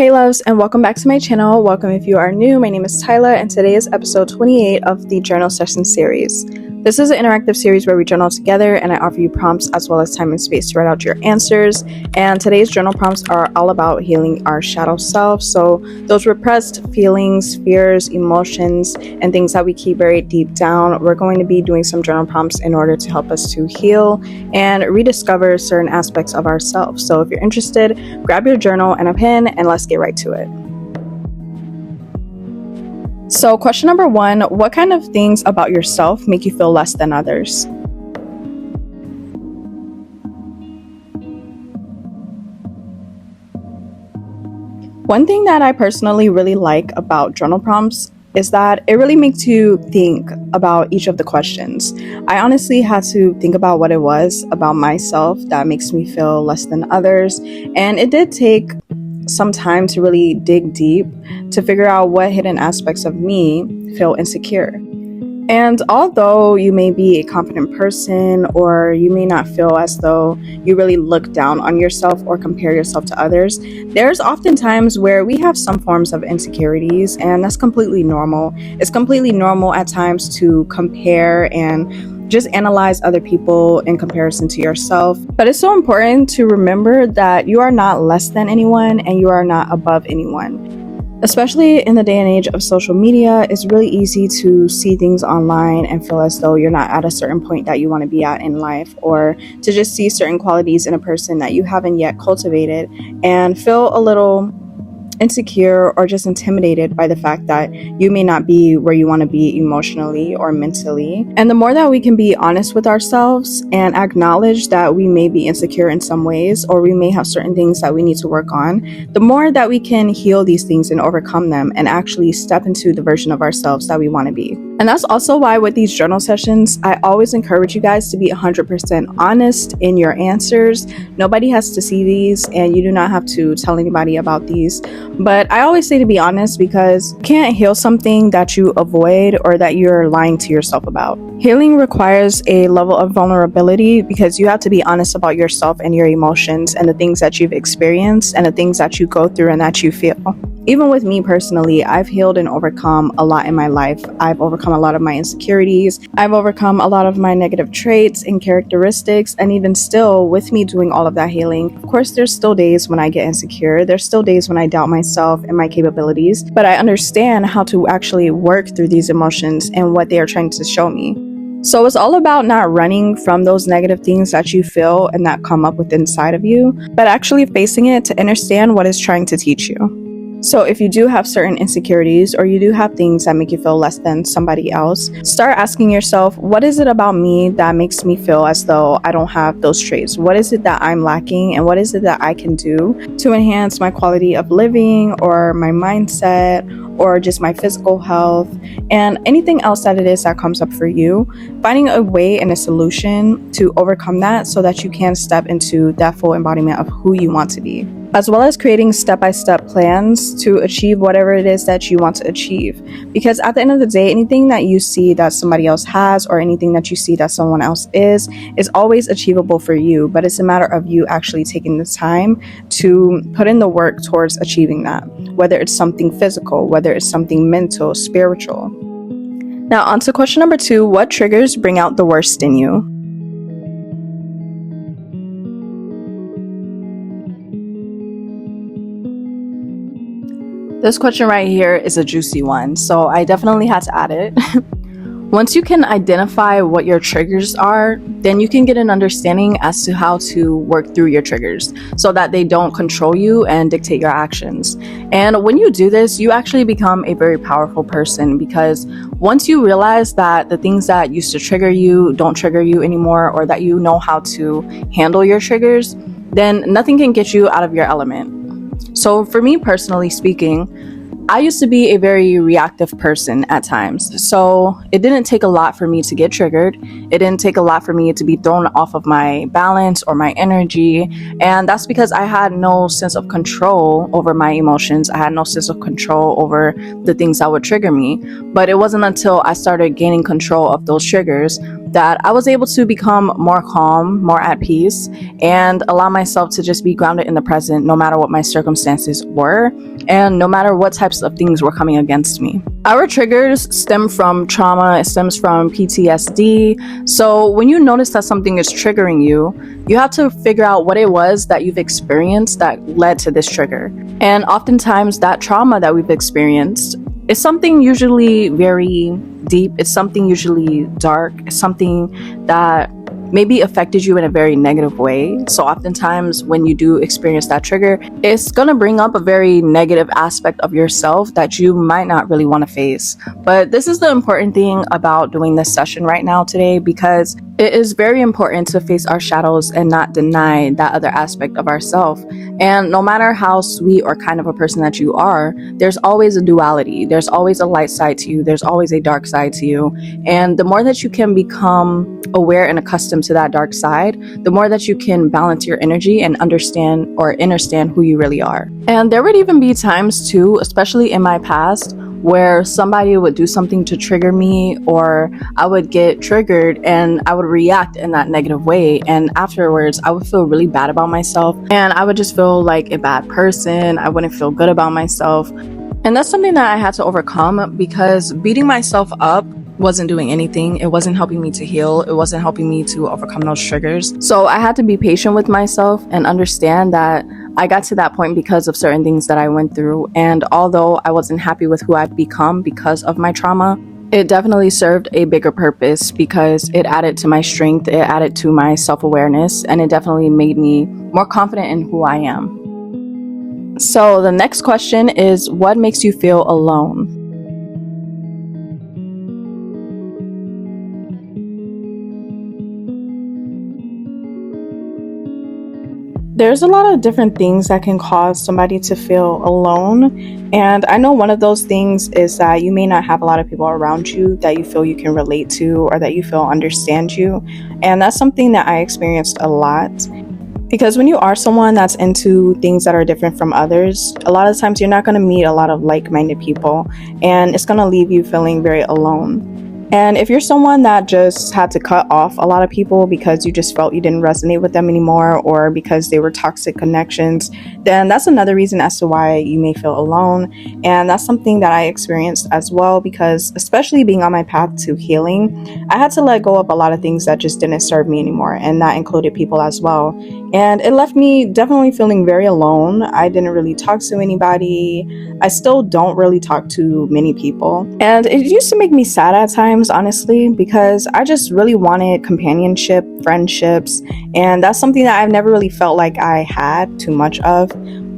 Hey loves, and welcome back to my channel. Welcome if you are new. My name is Tyla, and today is episode 28 of the journal session series. This is an interactive series where we journal together, and I offer you prompts as well as time and space to write out your answers. And today's journal prompts are all about healing our shadow self. So those repressed feelings, fears, emotions, and things that we keep very deep down, we're going to be doing some journal prompts in order to help us to heal and rediscover certain aspects of ourselves. So if you're interested, grab your journal and a pen, and let's get right to it. So question number 1, what kind of things about yourself make you feel less than others? One thing that I personally really like about journal prompts is that it really makes you think about each of the questions. I honestly had to think about what it was about myself that makes me feel less than others, and it did take some time to really dig deep to figure out what hidden aspects of me feel insecure. And although you may be a confident person, or you may not feel as though you really look down on yourself or compare yourself to others, there's often times where we have some forms of insecurities, and that's completely normal. It's completely normal at times to compare and just analyze other people in comparison to yourself. But it's so important to remember that you are not less than anyone and you are not above anyone. Especially in the day and age of social media, it's really easy to see things online and feel as though you're not at a certain point that you want to be at in life, or to just see certain qualities in a person that you haven't yet cultivated and feel a little insecure or just intimidated by the fact that you may not be where you want to be emotionally or mentally. And the more that we can be honest with ourselves and acknowledge that we may be insecure in some ways, or we may have certain things that we need to work on, the more that we can heal these things and overcome them and actually step into the version of ourselves that we want to be. And that's also why with these journal sessions, I always encourage you guys to be 100% honest in your answers. Nobody has to see these, and you do not have to tell anybody about these. But I always say to be honest, because you can't heal something that you avoid or that you're lying to yourself about. Healing requires a level of vulnerability because you have to be honest about yourself and your emotions and the things that you've experienced and the things that you go through and that you feel. Even with me personally, I've healed and overcome a lot in my life. I've overcome a lot of my insecurities. I've overcome a lot of my negative traits and characteristics. And even still, with me doing all of that healing, of course, there's still days when I get insecure. There's still days when I doubt myself and my capabilities. But I understand how to actually work through these emotions and what they are trying to show me. So it's all about not running from those negative things that you feel and that come up with inside of you, but actually facing it to understand what it's trying to teach you. So if you do have certain insecurities, or you do have things that make you feel less than somebody else, start asking yourself, what is it about me that makes me feel as though I don't have those traits? What is it that I'm lacking, and what is it that I can do to enhance my quality of living, or my mindset, or just my physical health, and anything else that it is that comes up for you? Finding a way and a solution to overcome that so that you can step into that full embodiment of who you want to be, as well as creating step-by-step plans to achieve whatever it is that you want to achieve. Because at the end of the day, anything that you see that somebody else has, or anything that you see that someone else is always achievable for you, but it's a matter of you actually taking the time to put in the work towards achieving that, whether it's something physical, whether it's something mental, spiritual. Now on to question number 2, what triggers bring out the worst in you? This question right here is a juicy one, so I definitely had to add it. Once you can identify what your triggers are, then you can get an understanding as to how to work through your triggers so that they don't control you and dictate your actions. And when you do this, you actually become a very powerful person, because once you realize that the things that used to trigger you don't trigger you anymore, or that you know how to handle your triggers, then nothing can get you out of your element. So for me personally speaking, I used to be a very reactive person at times. So it didn't take a lot for me to get triggered. It didn't take a lot for me to be thrown off of my balance or my energy. And that's because I had no sense of control over my emotions. I had no sense of control over the things that would trigger me. But it wasn't until I started gaining control of those triggers that I was able to become more calm, more at peace, and allow myself to just be grounded in the present no matter what my circumstances were and no matter what types of things were coming against me. Our triggers stem from trauma, it stems from PTSD. So when you notice that something is triggering you, you have to figure out what it was that you've experienced that led to this trigger. And oftentimes that trauma that we've experienced is something usually very deep. It's something usually dark. It's something that maybe affected you in a very negative way. So oftentimes when you do experience that trigger, it's going to bring up a very negative aspect of yourself that you might not really want to face. But this is the important thing about doing this session right now today, because it is very important to face our shadows and not deny that other aspect of ourselves. And no matter how sweet or kind of a person that you are, there's always a duality. There's always a light side to you. There's always a dark side to you. And the more that you can become aware and accustomed to that dark side, the more that you can balance your energy and understand who you really are. And there would even be times too, especially in my past, where somebody would do something to trigger me, or I would get triggered and I would react in that negative way. And afterwards, I would feel really bad about myself and I would just feel like a bad person. I wouldn't feel good about myself. And that's something that I had to overcome, because beating myself up wasn't doing anything. It wasn't helping me to heal. It wasn't helping me to overcome those triggers. So I had to be patient with myself and understand that I got to that point because of certain things that I went through. And although I wasn't happy with who I'd become because of my trauma, it definitely served a bigger purpose, because it added to my strength, it added to my self-awareness, and it definitely made me more confident in who I am. So the next question is, what makes you feel alone? There's a lot of different things that can cause somebody to feel alone. And I know one of those things is that you may not have a lot of people around you that you feel you can relate to or that you feel understand you. And that's something that I experienced a lot. Because when you are someone that's into things that are different from others, a lot of times you're not going to meet a lot of like-minded people, and it's going to leave you feeling very alone. And if you're someone that just had to cut off a lot of people because you just felt you didn't resonate with them anymore, or because they were toxic connections, then that's another reason as to why you may feel alone. And that's something that I experienced as well, because especially being on my path to healing, I had to let go of a lot of things that just didn't serve me anymore. And that included people as well. And it left me definitely feeling very alone. I didn't really talk to anybody. I still don't really talk to many people. And it used to make me sad at times, honestly, because I just really wanted companionship, friendships, and that's something that I've never really felt like I had too much of.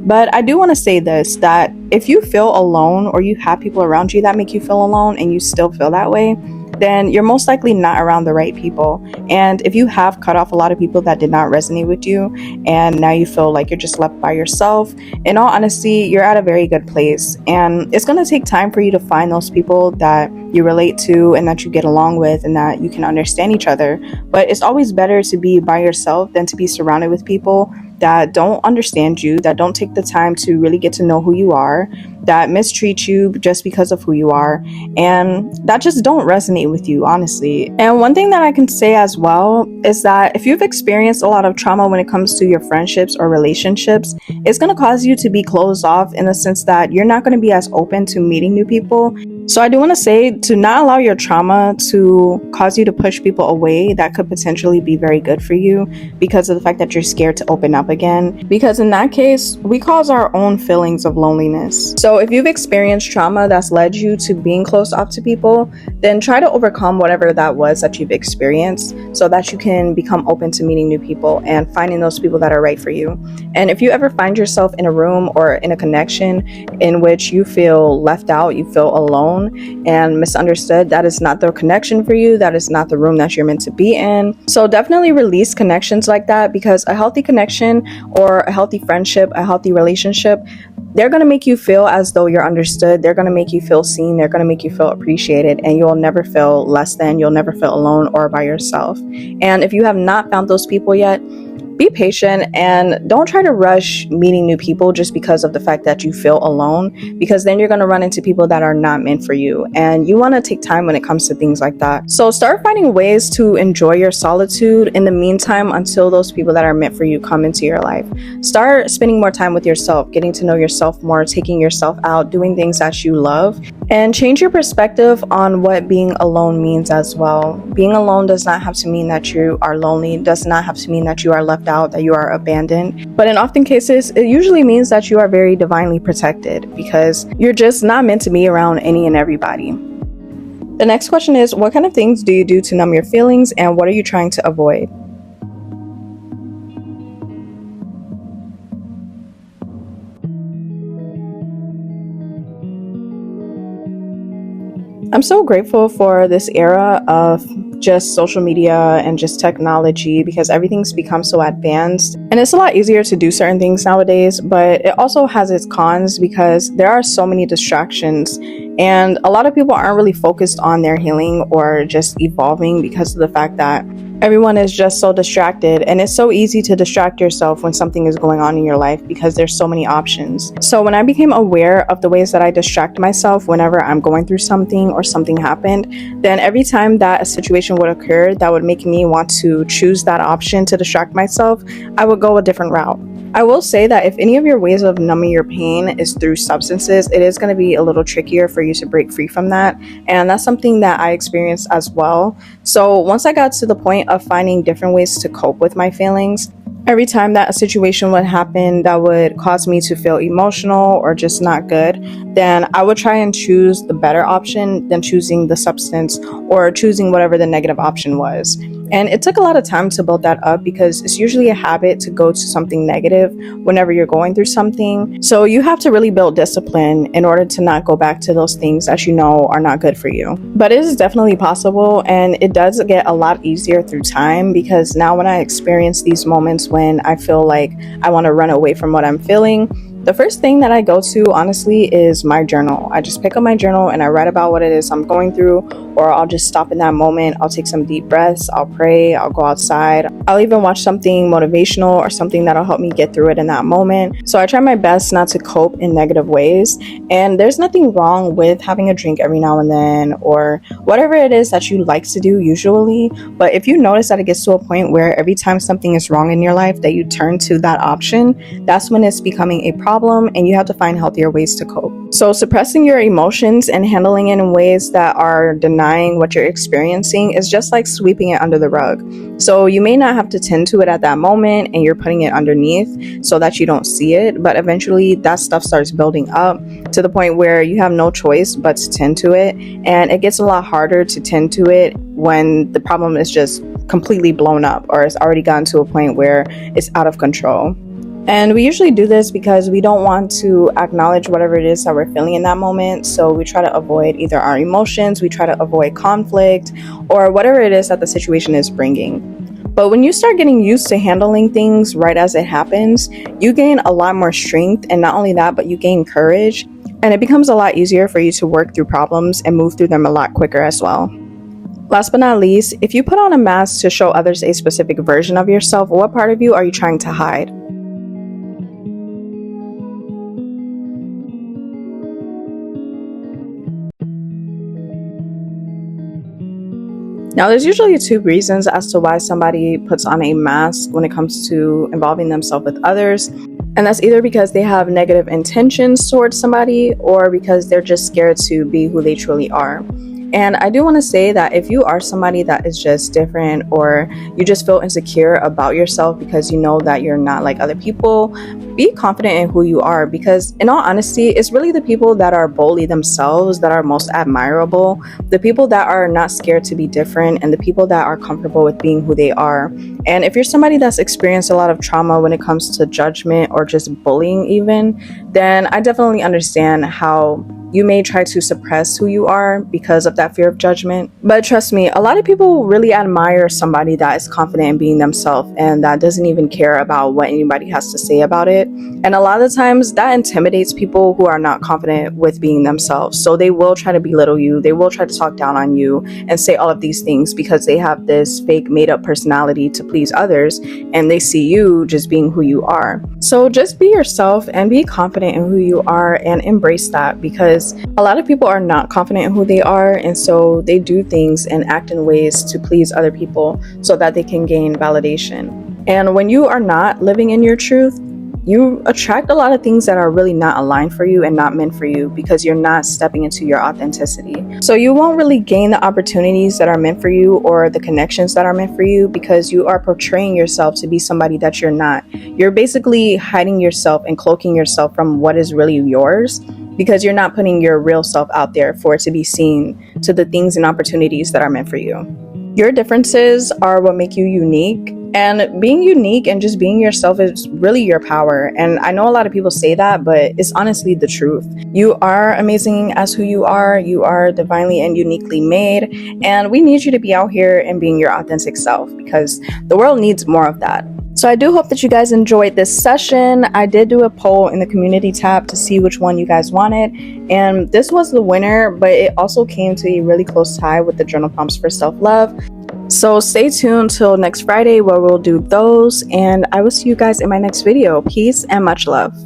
But I do want to say this, that if you feel alone or you have people around you that make you feel alone and you still feel that way, then you're most likely not around the right people. And if you have cut off a lot of people that did not resonate with you, and now you feel like you're just left by yourself, in all honesty, you're at a very good place. And it's going to take time for you to find those people that you relate to and that you get along with and that you can understand each other. But it's always better to be by yourself than to be surrounded with people that don't understand you, that don't take the time to really get to know who you are, that mistreat you just because of who you are, and that just don't resonate with you, honestly. And one thing that I can say as well is that if you've experienced a lot of trauma when it comes to your friendships or relationships, it's going to cause you to be closed off in the sense that you're not going to be as open to meeting new people. So I do want to say to not allow your trauma to cause you to push people away that could potentially be very good for you because of the fact that you're scared to open up again. Because in that case, we cause our own feelings of loneliness. So if you've experienced trauma that's led you to being closed off to people, then try to overcome whatever that was that you've experienced so that you can become open to meeting new people and finding those people that are right for you. And if you ever find yourself in a room or in a connection in which you feel left out, you feel alone and misunderstood, that is not the connection for you. That is not the room that you're meant to be in. So definitely release connections like that, because a healthy connection or a healthy friendship, a healthy relationship, they're going to make you feel as though you're understood. They're going to make you feel seen. They're going to make you feel appreciated, and you'll never feel less than. You'll never feel alone or by yourself. And if you have not found those people yet, Be patient and don't try to rush meeting new people just because of the fact that you feel alone, because then you're going to run into people that are not meant for you. And you want to take time when it comes to things like that. So start finding ways to enjoy your solitude in the meantime until those people that are meant for you come into your life. Start spending more time with yourself, getting to know yourself more, taking yourself out, doing things that you love, and change your perspective on what being alone means as well. Being alone does not have to mean that you are lonely, does not have to mean that you are left out, that you are abandoned. But in often cases, it usually means that you are very divinely protected because you're just not meant to be around any and everybody. The next question is, what kind of things do you do to numb your feelings and what are you trying to avoid? I'm so grateful for this era of just social media and just technology because everything's become so advanced and it's a lot easier to do certain things nowadays, but it also has its cons because there are so many distractions and a lot of people aren't really focused on their healing or just evolving because of the fact that everyone is just so distracted, and it's so easy to distract yourself when something is going on in your life because there's so many options. So when I became aware of the ways that I distract myself whenever I'm going through something or something happened, then every time that a situation would occur that would make me want to choose that option to distract myself, I would go a different route. I will say that if any of your ways of numbing your pain is through substances, it is going to be a little trickier for you to break free from that. And that's something that I experienced as well. So once I got to the point of finding different ways to cope with my feelings, every time that a situation would happen that would cause me to feel emotional or just not good, then I would try and choose the better option than choosing the substance or choosing whatever the negative option was. And it took a lot of time to build that up because it's usually a habit to go to something negative whenever you're going through something. So you have to really build discipline in order to not go back to those things that you know are not good for you. But it is definitely possible, and it does get a lot easier through time because now when I experience these moments when I feel like I want to run away from what I'm feeling, the first thing that I go to, honestly, is my journal. I just pick up my journal and I write about what it is I'm going through, or I'll just stop in that moment. I'll take some deep breaths. I'll pray. I'll go outside. I'll even watch something motivational or something that'll help me get through it in that moment. So I try my best not to cope in negative ways. And there's nothing wrong with having a drink every now and then or whatever it is that you like to do usually. But if you notice that it gets to a point where every time something is wrong in your life that you turn to that option, that's when it's becoming a problem and you have to find healthier ways to cope. So suppressing your emotions and handling it in ways that are denying what you're experiencing is just like sweeping it under the rug. So you may not have to tend to it at that moment and you're putting it underneath so that you don't see it, but eventually that stuff starts building up to the point where you have no choice but to tend to it, and it gets a lot harder to tend to it when the problem is just completely blown up or it's already gotten to a point where it's out of control. And we usually do this because we don't want to acknowledge whatever it is that we're feeling in that moment. So we try to avoid either our emotions, we try to avoid conflict, or whatever it is that the situation is bringing. But when you start getting used to handling things right as it happens, you gain a lot more strength. And not only that, but you gain courage. And it becomes a lot easier for you to work through problems and move through them a lot quicker as well. Last but not least, if you put on a mask to show others a specific version of yourself, what part of you are you trying to hide? Now, there's usually two reasons as to why somebody puts on a mask when it comes to involving themselves with others. And that's either because they have negative intentions towards somebody or because they're just scared to be who they truly are. And I do want to say that if you are somebody that is just different or you just feel insecure about yourself because you know that you're not like other people, be confident in who you are, because in all honesty, it's really the people that are boldly themselves that are most admirable, the people that are not scared to be different, and the people that are comfortable with being who they are. And if you're somebody that's experienced a lot of trauma when it comes to judgment or just bullying even, then I definitely understand how you may try to suppress who you are because of that fear of judgment. But trust me, a lot of people really admire somebody that is confident in being themselves and that doesn't even care about what anybody has to say about it. it. And a lot of the times that intimidates people who are not confident with being themselves. So they will try to belittle you, they will try to talk down on you and say all of these things because they have this fake made up personality to please others, and they see you just being who you are. So just be yourself and be confident in who you are and embrace that, because a lot of people are not confident in who they are, and so they do things and act in ways to please other people so that they can gain validation. And when you are not living in your truth, you attract a lot of things that are really not aligned for you and not meant for you, because you're not stepping into your authenticity. So you won't really gain the opportunities that are meant for you or the connections that are meant for you, because you are portraying yourself to be somebody that you're not. You're basically hiding yourself and cloaking yourself from what is really yours, because you're not putting your real self out there for it to be seen, to the things and opportunities that are meant for you. Your differences are what make you unique, and being unique and just being yourself is really your power. And I know a lot of people say that, but it's honestly the truth. You are amazing as who you are. You are divinely and uniquely made, and we need you to be out here and being your authentic self, because the world needs more of that. So I do hope that you guys enjoyed this session. I did do a poll in the community tab to see which one you guys wanted, and this was the winner, but it also came to a really close tie with the journal prompts for self-love. So stay tuned till next Friday where we'll do those, and I will see you guys in my next video. Peace and much love.